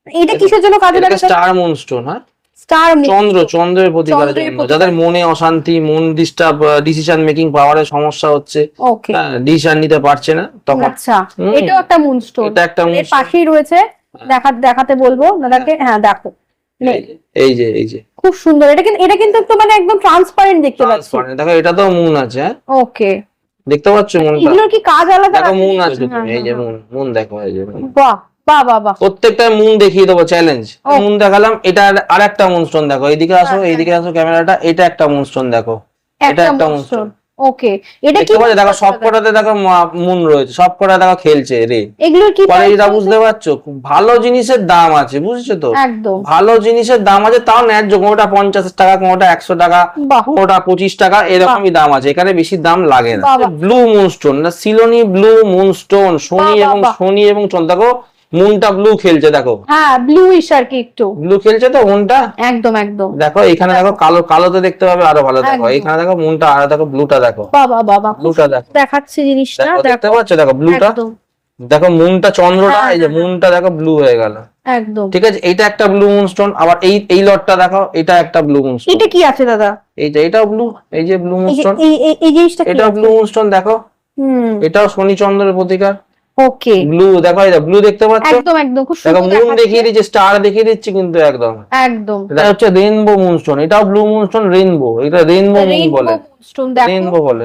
এটা কিসের জন্য কাজে লাগে? স্টার মুনস্টোন, হ্যাঁ, স্টার চন্দ্রের প্রতীকারের চন্দ্রের জন্য, প্রতীকার। যাদের মনে অশান্তি, মন ডিস্টার্ব, ডিসিশন মেকিং পাওয়ারের সমস্যা হচ্ছে, ওকে, ডিসিশন নিতে পারছে না, তখন আচ্ছা। হুম। এটাও একটা মুনস্টোন, এটা একটা এর moonstone। পাশেই রয়েছে। দেখাতে বলবো দাদাকে। হ্যাঁ দেখো, মানে এই যে খুব সুন্দর। এটা কিন্তু একটু মানে একদম ট্রান্সপারেন্ট দেখতে পাচ্ছি। ট্রান্সপারেন্ট, দেখো এটা তো মুন আছে। হ্যাঁ, ওকে, দেখতে পাচ্ছ মুনটা? এগুলোর কি কাজ আলাদা? দেখো মুন রাখে? আছে, হ্যাঁ, এই যে হ্যাঁ, মুন দেখো, এই যে moon। বাহ বাহ বাহ বাহ। প্রত্যেকটা মুন দেখিয়ে দেবো, চ্যালেঞ্জ। ও। মুন দেখালাম, এটা আর একটা মুনস্টোন দেখো, এইদিকে আসো, হ্যাঁ, এইদিকে আসো ক্যামেরাটা, এটা একটা মুনস্টোন দেখো, এটা একটা মুনস্টোন। ওকে, এটা কি দেখতে পাচ্ছ? দেখো সবকটাতে দেখো মুন রয়েছে, সবকটা দেখো খেলছে রে। এগুলোর কি কোয়ালিটিটা price বুঝতে পারছো? খুব ভালো জিনিসের দাম আছে, বুঝছো তো? রয়েছে? একদম, ভালো জিনিসের দাম আছে, তাও ন্যায্য। কোনোটা 50 টাকা, কোনোটা 100 টাকা, বাহ। কোনোটা 25 টাকা, এরকমই দাম আছে। এখানে বেশি দাম লাগে না। বাবা। ব্লু মুনস্টোন, না সিলোনি ব্লু মুনস্টোন, শনি বাহ, এবং বাহ। শনি এবং চন্দ্র, দেখো মুনটা ব্লু খেলছে, দেখো হ্যাঁ, ব্লুইশ আর কি একটু। ব্লু খেলছে তো মুনটা। একদম একদম, দেখো এখানে দেখো কালোতে দেখতে পাবে আরো ভালো। দেখো একদম। এখানে দেখো মুনটা, আর দেখো ব্লুটা দেখো, বাবা বাবা, ব্লুটা দেখো, দেখাচ্ছে জিনিসটা। দেখো দেখতে দেখো পাচ্ছ? দেখো ব্লুটা, একদম দেখো মুনটা, চন্দ্রটা, হ্যাঁ, এই যে হ্যাঁ, মুনটা দেখো ব্লু হয়ে গেল। একদম। ঠিক আছে, এইটা একটা ব্লু মুনস্টোন। আবার এই লটটা দেখো, এটা একটা ব্লু মুনস্টোন। এটা কি আছে দাদা? এটাও ব্লু, এই যে ব্লু এই যে মুনস্টোন, এই জিনিসটা কি এটাও আছে? ব্লু মুনস্টোন দেখো, এটাও শনি চন্দ্রের প্রতীকার। ওকে, ব্লু দেখো, এই ব্লু দেখতে পাচ্ছ? একদম একদম, খুব দেখো সুন্দর মুন দেখাচ্ছে। দেখিয়ে দিচ্ছে, স্টার দেখিয়ে দিচ্ছে, কিন্তু একদম একদম এটা হচ্ছে রেইনবো মুনস্টোন। এটাও ব্লু মুনস্টোন, রেইনবো, এটা রেইনবো মুন রেইনবো বলে, মুনস্টোন। দেখো রেইনবো বলে।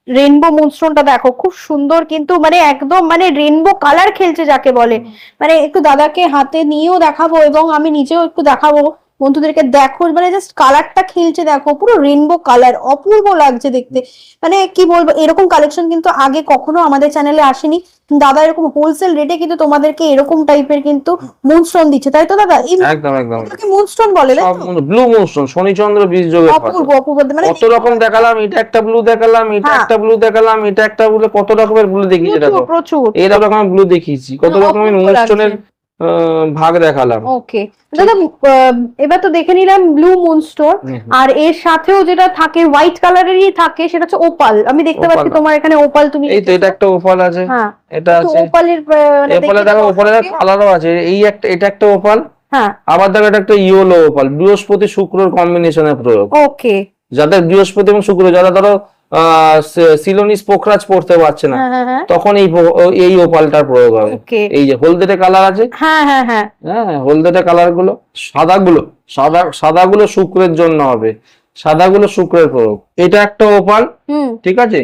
রেইনবো মুনস্টোনটা দেখো, খুব সুন্দর, কিন্তু মানে একদম মানে রেইনবো কালার খেলছে যাকে বলে। মানে একটু দাদাকে হাতে নিয়েও দেখাবো এবং আমি নিজেও একটু দেখাবো বন্ধুদেরকে। দেখো মানে জাস্ট কালারটা খেলছে, দেখো পুরো রেইনবো কালার, অপূর্ব লাগছে দেখতে। মানে কি বলবো, এরকম কালেকশন কিন্তু আগে কখনো আমাদের চ্যানেলে আসেনি। দাদা এরকম হোলসেল রেটে কিন্তু তোমাদেরকে এরকম টাইপের কিন্তু মুনস্টোন দিচ্ছে, তাই তো দাদা? এই একদম একদম, মুনস্টোন বলে, তাই সব তো? ব্লু মুনস্টোন, শনি চন্দ্র বীজ যোগের অপূর্ব পাথর। অপূর্ব, মানে কত রকম দেখালাম, এটা একটা ব্লু দেখালাম, এটা হ্যাঁ। একটা ব্লু দেখালাম, এটা একটা ব্লু, কত রকমের ব্লু দেখিয়েছে প্রচুর দেখো। প্রচুর। এইরকম রকমের ব্লু দেখিয়েছি, কত অপূর্ব রকমের মুনস্টোনের ভাগ দেখালাম। ওকে দাদা, এবার তো দেখে নিলাম ব্লু মুনস্টোন, আর এর সাথেও যেটা থাকে হোয়াইট কালারেরই থাকে, সেটা হচ্ছে ওপাল। আমি দেখতে পাচ্ছি ওপাল। তোমার এখানে ওপাল, তুমি এই তো এটা একটা ওপাল আছে, হ্যাঁ, এটা তো আছে ওপালের ওপালে, দেখো ওপালে কালারও আছে। এই একটা, এটা একটা ওপাল। হ্যাঁ, আবার দেখো এটা একটা ইয়েলো ওপাল, বৃহস্পতি শুক্রর কম্বিনেশনের প্রয়োগ। ওকে, যাদের বৃহস্পতি এবং শুক্র, যারা ধরো সিলোনিস পোখরাজ পড়তে পারছে না, হ্যাঁ হ্যাঁ হ্যাঁ, তখন এই ওপালটার প্রয়োগ হবে। ওকে, এই যে হলদেটে কালার আছে, হ্যাঁ হ্যাঁ হ্যাঁ, হ্যাঁ হলদেটে কালার গুলো, সাদাগুলো শুক্রের জন্য হবে, সাদাগুলো শুক্রের প্রয়োগ। এটা একটা ওপাল, হুম, ঠিক আছে।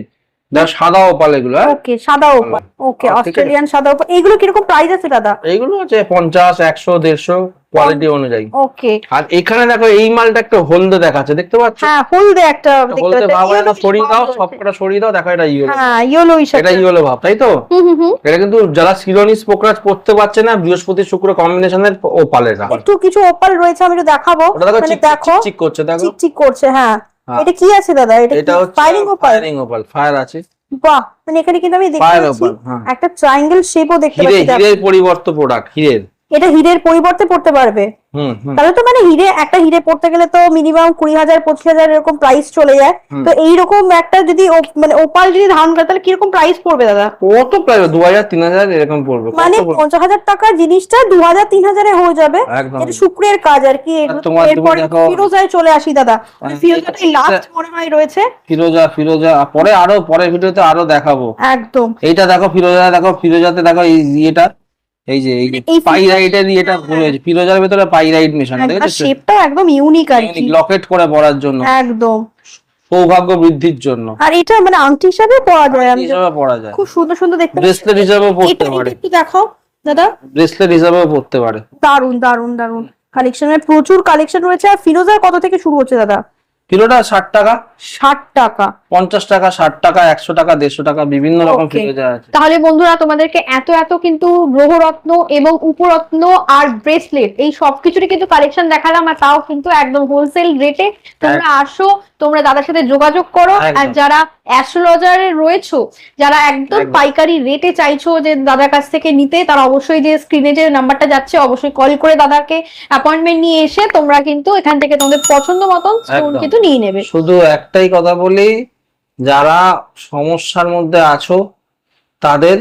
দেখো সাদা ওপাল এগুলো, ওকে সাদা ওপাল, ওকে ঠিক আছে। অস্ট্রেলিয়ান সাদা ওপাল। এইগুলো কিরকম প্রাইস আছে দাদা? এইগুলো আছে 50, 100, 150 কোয়ালিটি অনুযায়ী। ওকে, আর এখানে দেখো এই মালটা একটা হলদে দেখাচ্ছে, দেখতে পাচ্ছ? হ্যাঁ হলদে একটা দেখতে হলদে পাচ্ছি। ভাব, এটা Yellowish সরিয়ে দাও, ভাব সবকটা রয়েছে। সরিয়ে দাও, দেখো এটা ইয়েলো, হ্যাঁ ইয়েলোইশ এটা ইয়েলো ভাব, তাই তো? হুম। এটা কিন্তু যারা সিলোনিস পোকরাজ পড়তে পারছে না, বৃহস্পতি শুক্র কম্বিনেশনের ওপালের। একটু কিছু ওপাল রয়েছে, আমি একটু দেখাবো। ওটা দেখো মানে চিক দেখো চিক করছে, দেখো চিকচিক করছে। হ্যাঁ হ্যাঁ। এটা কি আছে দাদা? এটা এটা হচ্ছে firing opal? Firing opal, fire আছে। বাহ, মানে এখানে কিন্তু আমি দেখতে ফায়ার পাচ্ছি ওপাল, হ্যাঁ। একটা ট্রায়াঙ্গেল শেপও দেখতে হিরে, পাচ্ছি। হিরের পরিবর্ত প্রোডাক্ট, হিরের। এটা হীরের পরিবর্তে পড়তে পারবে? হুম। তাহলে তো মানে হিরে, একটা হিরে পড়তে গেলে তো মিনিমাম 20,000 25,000 এরকম প্রাইস চলে যায়। তো এইরকম একটা যদি মানে ওপাল যদি ধারণ করে তাহলে কিরকম প্রাইস পড়বে দাদা? কত প্রায় 2000, 3000 এরকম পড়বে। মানে কত পড়বে? 50,000 টাকার জিনিসটা 2,000 3,000 এ হয়ে যাবে। একদম। এটা শুক্রের কাজ আর কি। আর তোমার তুমি এরপরে দেখো, ফিরোজায় চলে আসি দাদা। ফিরোজাটাই এটা- লাস্ট মনে হয় রয়েছে। ফিরোজা পরে আরো পরের ভিডিওতে আরো দেখাবো। একদম। এইটা দেখো ফিরোজা, দেখো ফিরোজাতে দেখো এই ইয়েটা, এই যে এই পাইরাইটের ইয়েটা রয়েছে, ফিরোজার ভেতরে পাইরাইট মেশানো, আর দেখেছো? শেপটাও একদম ইউনিক আর কি। লকেট করে পরার জন্য, একদম। সৌভাগ্য বৃদ্ধির জন্য আর এটা মানে আংটি হিসাবে পরা যায়। আমি হিসাবে পরা যায়, খুব সুন্দর সুন্দর দেখতে পাচ্ছি। ব্রেসলেট হিসাবেও পড়তে এটা পারে, একটু দেখাও দাদা। ব্রেসলেট হিসাবেও পড়তে পারে। দারুন দারুন দারুন কালেকশনের প্রচুর কালেকশন রয়েছে। আর ফিরোজার কত থেকে শুরু হচ্ছে দাদা? কিলোটা 60 টাকা, 60 টাকা, 50 টাকা, 60 টাকা, 100 টাকা, 150 টাকা, বিভিন্ন রকম Okay. ফিরোজা আছে। তাহলে বন্ধুরা তোমাদেরকে এত কিন্তু গ্রহরত্ন এবং উপরত্ন আর ব্রেসলেট এই সবকিছুরই কিন্তু কালেকশন দেখালাম, আর তাও কিন্তু একদম হোলসেল রেটে। তোমরা আসো, তোমরা দাদার সাথে যোগাযোগ করো। একদম। আর যারা অ্যাস্ট্রোলজারে রয়েছো, যারা একদম একদম। পাইকারি রেটে চাইছো যে দাদার কাছ থেকে নিতে, তারা অবশ্যই যে স্ক্রিনে যে নাম্বারটা যাচ্ছে অবশ্যই কল করে দাদাকে অ্যাপয়েন্টমেন্ট নিয়ে এসে তোমরা কিন্তু এখান থেকে তোমাদের পছন্দ মতন স্টোন একদম। কিন্তু নিয়ে নেবে। শুধু একটাই কথা বলি, যারা সমস্যার মধ্যে আছো তাদের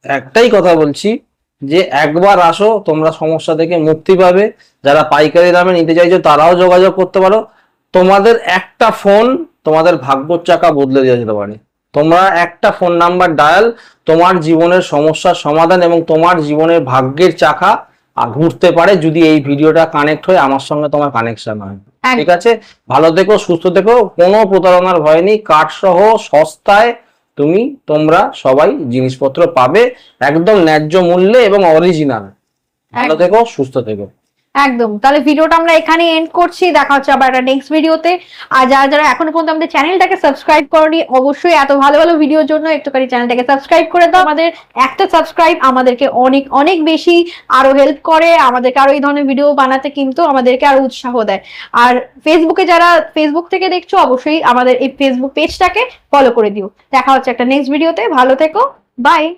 একটাই কথা বলছি যে একবার আসো, তোমরা সমস্যা থেকে মুক্তি পাবে। যারা পাইকারি দামে নিতে চাইছো তারাও যোগাযোগ করতে পারো। তোমাদের একটা ফোন তোমাদের ভাগ্যর চাকা বদলে দিয়ে যেতে পারে। তোমরা একটা ফোন নাম্বার ডায়াল, তোমার জীবনের সমস্যার সমাধান এবং তোমার জীবনের ভাগ্যের চাকা ঘুরতে পারে, যদি এই ভিডিওটা কানেক্ট হয়ে আমার সঙ্গে তোমার কানেকশন হয়। ঠিক আছে, ভালো থেকো, সুস্থ থেকো, কোনো প্রতারণার ভয় নেই। কার্ড সহ সস্তায় তোমরা সবাই জিনিসপত্র পাবে একদম ন্যায্য মূল্যে এবং অরিজিনাল। ভালো থেকো, সুস্থ থেকো। একদম। তাহলে ভিডিওটা আমরা এখানে এন্ড করছি, দেখা হচ্ছে আবার একটা নেক্সট ভিডিওতে। আর যারা যারা এখনো পর্যন্ত আমাদের চ্যানেলটাকে সাবস্ক্রাইব করনি, অবশ্যই এত ভালো ভালো ভিডিওর জন্য একটুখানি চ্যানেলটাকে সাবস্ক্রাইব করে দাও। আমাদের একটা সাবস্ক্রাইব আমাদেরকে অনেক অনেক বেশি আরো হেল্প করে, আমাদেরকে আরো এই ধরনের ভিডিও বানাতে কিন্তু আমাদেরকে আরো উৎসাহ দেয়। আর ফেসবুকে যারা ফেসবুক থেকে দেখছো, অবশ্যই আমাদের এই ফেসবুক পেজটাকে ফলো করে দিও। দেখা হচ্ছে একটা নেক্সট ভিডিওতে, ভালো থেকো, বাই।